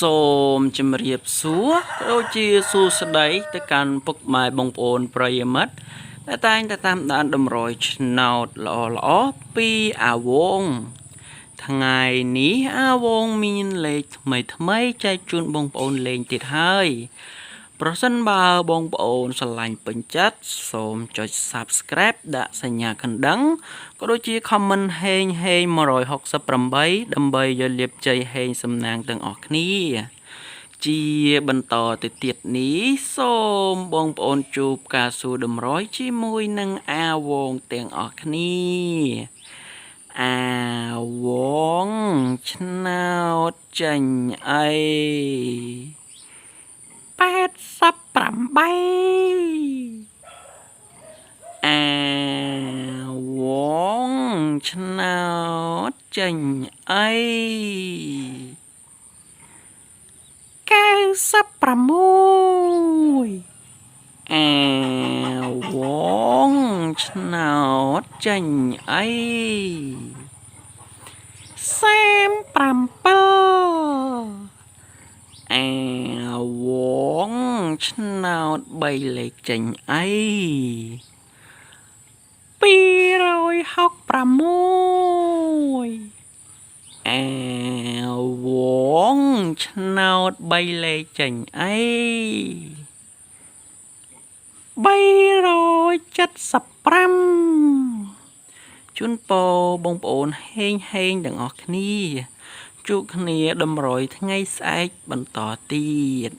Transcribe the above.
សូមជម្រាបសួរដូចជាសួស្តីទៅកាន់ពុកម៉ែបងប្អូនប្រិយមិត្តដែលតែងតែតាមដានតម្រុយឆ្នោតល្អពីអាវងថ្ងៃនេះអាវងមានលេខថ្មីចែកជូនបងប្អូនលេងទៀតហើយប្រសិនបើបងប្អូនស្រឡាញ់ពេញចិត្តសូមចុច Subscribe ដាក់សញ្ញាកណ្ដឹងក៏ដូចជា Comment ហេង168ដើម្បីយកលាភជ័យហេងសំណាងទាំងអស់គ្នាជាបន្តទៅទៀតនេះសូមបងប្អូនជួបការសួរតម្រុយជាមួយនឹងអាវងទាំងអស់គ្នាអាវងឆ្នោតចេញអី88អាវងឆ្នោតចេញអី96អាវងឆ្នោតចេញអី37អាវងឆ្នោត3លេខចេញអី266អាវងឆ្នោត3លេខចេញអី375ជូនពរបងប្អូនហេងទាំងអស់គ្នាជួបគ្នាតម្រុយថ្ងៃស្អែកបន្តទៀត